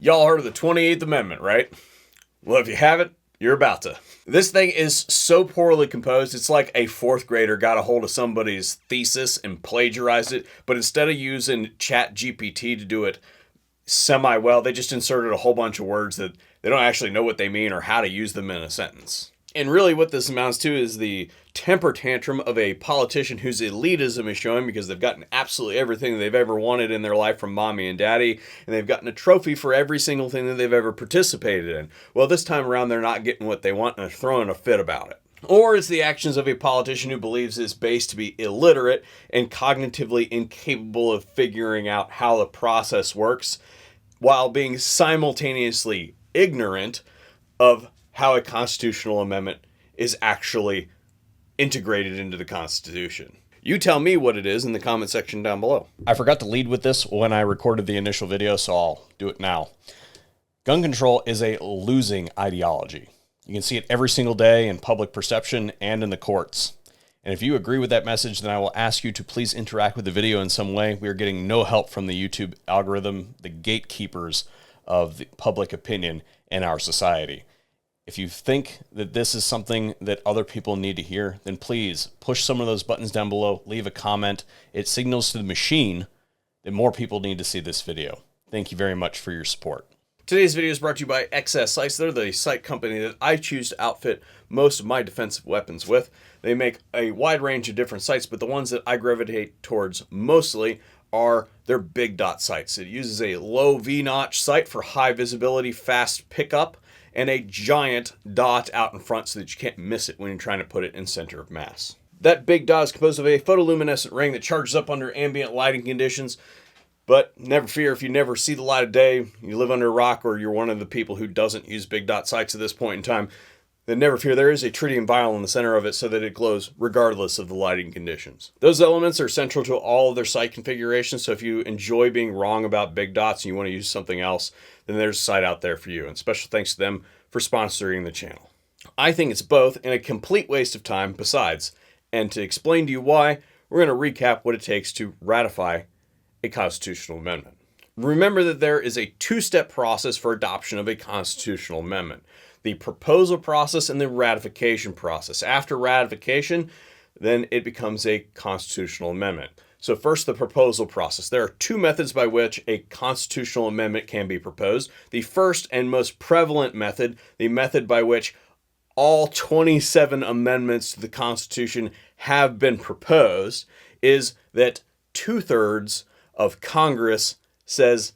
Y'all heard of the 28th Amendment, right? Well, if you haven't, you're about to. This thing is so poorly composed, it's like a fourth grader got a hold of somebody's thesis and plagiarized it, but instead of using ChatGPT to do it semi-well, they just inserted a whole bunch of words that they don't actually know what they mean or how to use them in a sentence. And really what this amounts to is the temper tantrum of a politician whose elitism is showing because they've gotten absolutely everything they've ever wanted in their life from mommy and daddy, and they've gotten a trophy for every single thing that they've ever participated in. Well, this time around, they're not getting what they want and they're throwing a fit about it. Or it's the actions of a politician who believes his base to be illiterate and cognitively incapable of figuring out how the process works, while being simultaneously ignorant of how a constitutional amendment is actually integrated into the Constitution. You tell me what it is in the comment section down below. I forgot to lead with this when I recorded the initial video, so I'll do it now. Gun control is a losing ideology. You can see it every single day in public perception and in the courts. And if you agree with that message, then I will ask you to please interact with the video in some way. We are getting no help from the YouTube algorithm, the gatekeepers of the public opinion in our society. If you think that this is something that other people need to hear, then please push some of those buttons down below, leave a comment. It signals to the machine that more people need to see this video. Thank you very much for your support. Today's video is brought to you by XS Sights. They're the sight company that I choose to outfit most of my defensive weapons with. They make a wide range of different sights, but the ones that I gravitate towards mostly are their big dot sights. It uses a low V-notch sight for high visibility, fast pickup, and a giant dot out in front so that you can't miss it when you're trying to put it in center of mass. That big dot is composed of a photoluminescent ring that charges up under ambient lighting conditions. But never fear, if you never see the light of day, you live under a rock, or you're one of the people who doesn't use big dot sights at this point in time, then never fear, there is a tritium vial in the center of it so that it glows regardless of the lighting conditions. Those elements are central to all of their sight configurations, so if you enjoy being wrong about big dots and you want to use something else, then there's a sight out there for you. And special thanks to them for sponsoring the channel. I think it's both and a complete waste of time besides. And to explain to you why, we're going to recap what it takes to ratify a constitutional amendment. Remember that there is a two-step process for adoption of a constitutional amendment: the proposal process and the ratification process. After ratification, then it becomes a constitutional amendment. So first, the proposal process. There are two methods by which a constitutional amendment can be proposed. The first and most prevalent method, the method by which all 27 amendments to the Constitution have been proposed, is that 2/3 of Congress says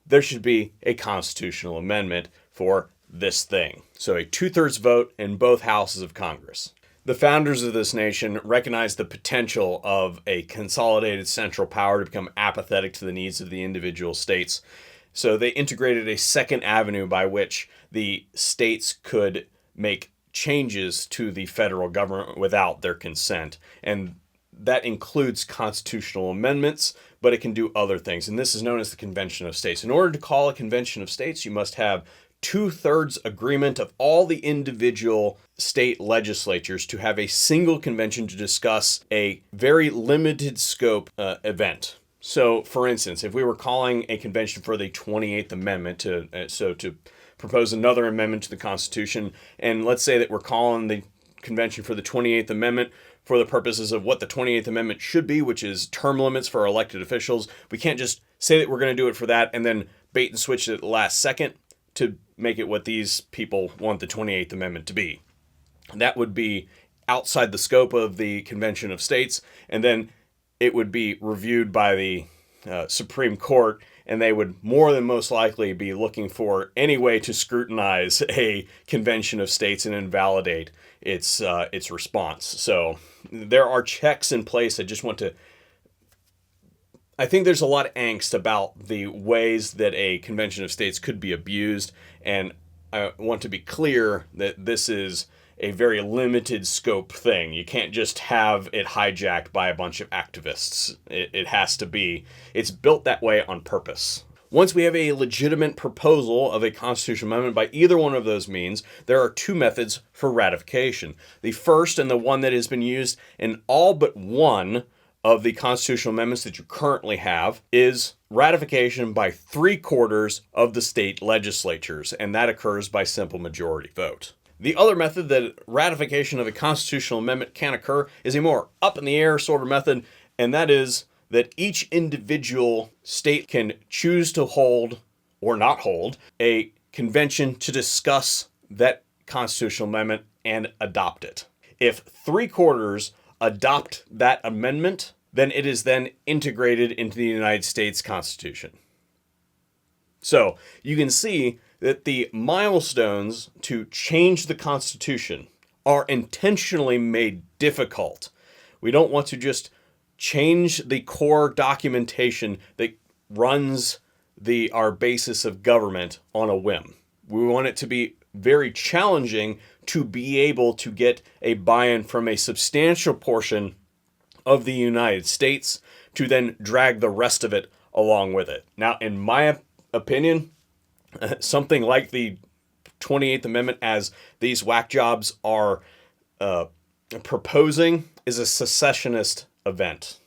there should be a constitutional amendment for this thing. So a 2/3 vote in both houses of Congress. The founders of this nation recognized the potential of a consolidated central power to become apathetic to the needs of the individual states. So they integrated a second avenue by which the states could make changes to the federal government without their consent. And that includes constitutional amendments, but it can do other things. And this is known as the Convention of States. In order to call a Convention of States, you must have 2/3 agreement of all the individual state legislatures to have a single convention to discuss a very limited scope event. So, for instance, if we were calling a convention for the 28th Amendment to propose another amendment to the Constitution, and let's say that we're calling the convention for the 28th Amendment for the purposes of what the 28th Amendment should be, which is term limits for elected officials. We can't just say that we're going to do it for that and then bait and switch it at the last second to make it what these people want the 28th Amendment to be. That would be outside the scope of the Convention of States, and then it would be reviewed by the Supreme Court, and they would more than most likely be looking for any way to scrutinize a Convention of States and invalidate its response. So there are checks in place. I think there's a lot of angst about the ways that a Convention of States could be abused, and I want to be clear that this is a very limited scope thing. You can't just have it hijacked by a bunch of activists. It has to be, it's built that way on purpose. Once we have a legitimate proposal of a constitutional amendment by either one of those means, there are two methods for ratification. The first, and the one that has been used in all but one of the constitutional amendments that you currently have, is ratification by 3/4 of the state legislatures, and that occurs by simple majority vote. The other method that ratification of a constitutional amendment can occur is a more up in the air sort of method, and that is that each individual state can choose to hold or not hold a convention to discuss that constitutional amendment and adopt it. If 3/4 adopt that amendment, then it is then integrated into the United States Constitution. So you can see that the milestones to change the Constitution are intentionally made difficult. We don't want to just change the core documentation that runs our basis of government on a whim. We want it to be very challenging to be able to get a buy-in from a substantial portion of the United States to then drag the rest of it along with it. Now, in my opinion, something like the 28th Amendment, as these whack jobs are proposing, is a secessionist event.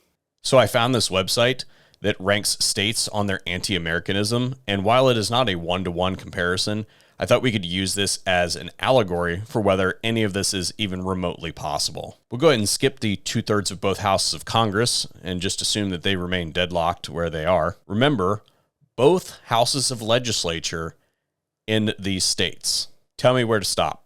So I found this website that ranks states on their anti-Americanism, and while it is not a one-to-one comparison, I thought we could use this as an allegory for whether any of this is even remotely possible. We'll go ahead and skip the 2/3 of both houses of Congress and just assume that they remain deadlocked where they are. Remember, both houses of legislature in these states. Tell me where to stop.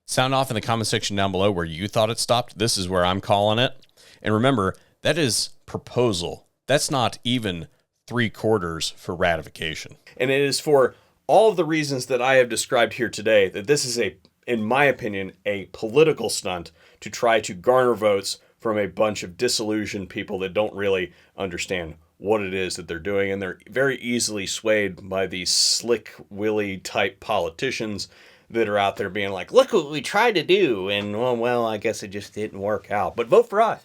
Sound off in the comment section down below where you thought it stopped. This is where I'm calling it. And remember, that is proposal. That's not even 3/4 for ratification. And it is for all of the reasons that I have described here today that this is, in my opinion, a political stunt to try to garner votes from a bunch of disillusioned people that don't really understand what it is that they're doing. And they're very easily swayed by these slick willy type politicians that are out there being like, look what we tried to do. And well, I guess it just didn't work out. But vote for us.